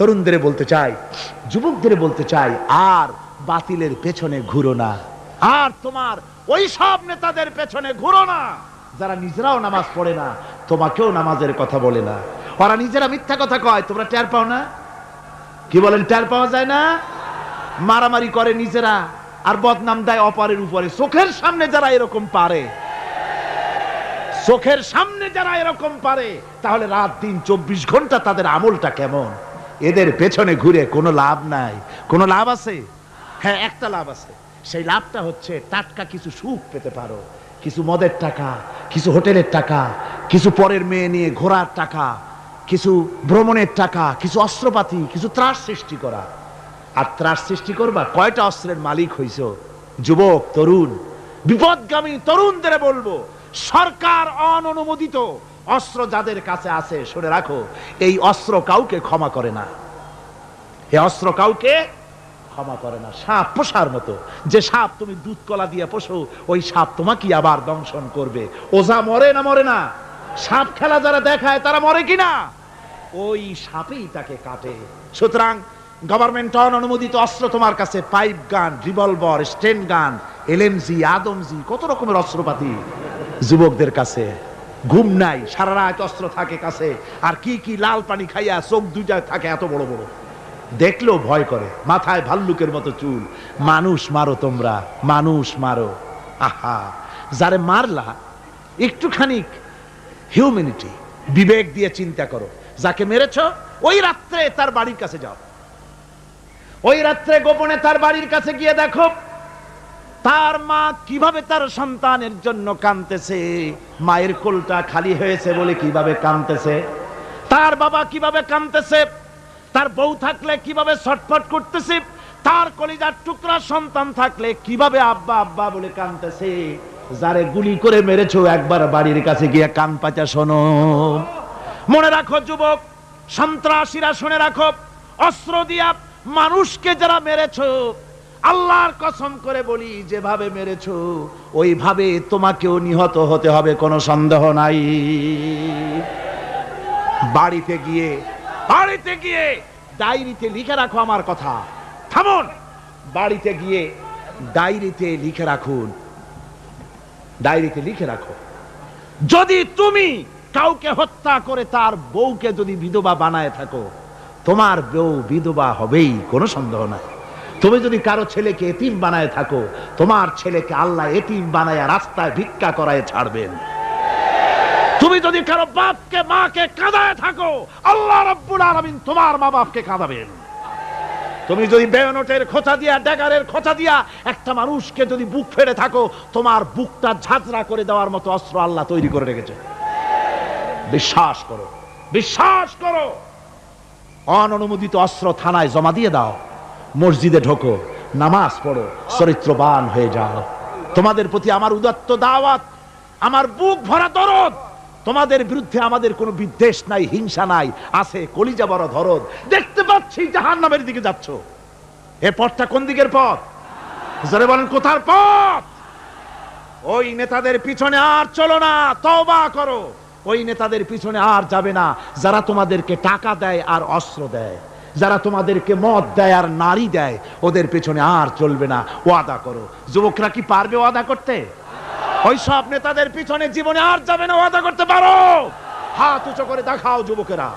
তরুণদের বলতে চাই, যুবকদের বলতে চাই, আর বাতিলের পেছনে ঘুরো না, আর তোমার ওই সব নেতাদের পেছনে ঘুরো না যারা নিজেরাও নামাজ পড়ে না, তোমাকেও নামাজের কথা বলে না। ওরা নিজেরা মিথ্যা কথা কয়, তোমরা টের পাও না? কি বলেন, টের পাওয়া যায় না? মারামারি করে নিজেরা আর বদনাম দেয় অপরের উপরে। চোখের সামনে যারা এরকম পারে, চোখের সামনে যারা এরকম পারে, তাহলে রাত দিন 24 ঘন্টা তাদের আমলটা কেমন? এদের পেছনে ঘুরে কোনো লাভ নাই। কোনো লাভ আছে? হ্যাঁ, একটা লাভ আছে। সেই লাভটা হচ্ছে টাটকা কিছু সুখ পেতে পারো, কিছু মদের টাকা, কিছু হোটেলের টাকা, কিছু পরের মেয়ে নিয়ে ঘোরার টাকা, কিছু ভ্রমণের টাকা, কিছু অস্ত্রপাতি, কিছু ত্রাস সৃষ্টি করা। আর ত্রাস সৃষ্টি করবা, কয়টা অস্ত্রের মালিক হইছ? যুবক, তরুণ, বিপদগামী তরুণদের বলবো, সরকার অননুমোদিত অস্ত্র যাদের কাছে আছে, শুনে রাখো, এই অস্ত্র কাউকে ক্ষমা করে না। এই অস্ত্র কাউকে ক্ষমা করে না। সাপ পোষার মতো, যে সাপ তুমি দুধ কলা দিয়ে পোষো, ওই সাপ তোমাকে আবার দংশন করবে। ওঝা মরে না মরে না? সাপ খেলা যারা দেখায় তারা মরে কিনা? ওই সাপেই তাকে কাটে। সুতরাং গভর্নমেন্ট অনুমোদিত অস্ত্র তোমার কাছে, পাইপ গান, রিভলভার, স্টেন গান, এলএমজি, আদমজি, কত রকমের অস্ত্রপাতি যুবকদের কাছে। ঘুম নাই, সারা রাত অস্ত্র থাকে কাছে, আর কি কি লাল পানি খাইয়া চোখ দুইটা থাকে এত বড় বড়, দেখলেও ভয় করে, মাথায় ভাল্লুকের মতো চুল। মানুষ মারো তোমরা, মানুষ মারো। আহা, যারে মারলা একটুখানি হিউম্যানিটি, বিবেক দিয়ে চিন্তা করো। যাকে মেরেছ ওই রাত্রে তার বাড়ির কাছে যাও, ওই রাত্রে গোপনে তার বাড়ির কাছে গিয়ে দেখো তার মা কিভাবে তার সন্তানের জন্য কাঁদতেছে, মায়ের কোলটা খালি হয়েছে বলে কিভাবে কাঁদতেছে, তার বাবা কিভাবে কাঁদতেছে, তার বউ থাকলে কিভাবে ছটফট করতেছে, তার কলিজার টুকরা সন্তান থাকলে কিভাবে আব্বা আব্বা বলে কাঁদতেছে। যারে গুলি করে মেরেছো, একবার বাড়ির কাছে গিয়ে কান পাচা শোনো। মনে রাখো যুবক, সন্ত্রাসীরা, শুনে রাখো, অস্ত্র দিয়া মানুষকে যারা মেরেছো, আল্লাহর কসম করে বলি, যেভাবে মেরেছো ওইভাবে তোমাকেও নিহত হতে হবে, কোনো সন্দেহ নাই। বাড়িতে গিয়ে ডায়েরিতে লিখে রাখো আমার কথা। থামুন, বাড়িতে গিয়ে ডায়েরিতে লিখে রাখুন, ডায়েরিতে লিখে রাখো, যদি তুমি কাউকে হত্যা করে তার বউকে যদি বিধবা বানায় থাকো, তোমার বউ বিধবা হবেই, কোনো সন্দেহ নাই। তুমি যদি কারো ছেলেকে এতিম বানায় থাকো, তোমার ছেলেকে আল্লাহ এতিম বানায় রাস্তায় ভিক্ষা করায় ছাড়বেন। তুমি যদি কারো বাপকে মাকে কাঁদায় থাকো, আল্লাহ রাব্বুল আলামিন তোমার মা বাপকে কাঁদাবেন। তুমি যদি বেয়নটের খোঁচা দিয়া, ড্যাগারের খোঁচা দিয়া একটা মানুষকে যদি বুক ফেড়ে থাকো, তোমার বুকটা ঝাঁঝরা করে দেওয়ার মতো অস্ত্র আল্লাহ তৈরি করে রেখেছে। বিশ্বাস করো, বিশ্বাস করো। অননুমোদিত অস্ত্র থানায় জমা দিয়ে দাও, মসজিদে ঢোকো, নামাজ পড়ো, চরিত্রবান হয়ে যাও। তোমাদের প্রতি আমার উদাত্ত দাওয়াত, আমার বুক ভরা দরদ। তোমাদের বিরুদ্ধে আমাদের কোনো বিদ্বেষ নাই, হিংসা নাই, আছে কলিজা বড় দরদ। দেখতে পাচ্ছি জাহান্নামের দিকে যাচ্ছ। এ পথটা কোন দিকের পথ? জোরে বলেন, কোথার পথ? ওই নেতাদের পিছনে আর চলো না, তওবা করো। ওই নেতাদের পিছনে আর যাবে না যারা তোমাদেরকে টাকা দেয় আর অস্ত্র দেয়, যারা তোমাদেরকে মদ দেয় আর নারী দেয়, ওদের পেছনে আর চলবে না। ওয়াদা করো। যুবকরা কি পারবে ওয়াদা করতে? ওই সব নেতাদের পিছনে জীবনে আর যাবে না, ওয়াদা করতে পারো? হাত উঁচু করে দেখাও যুবকেরা।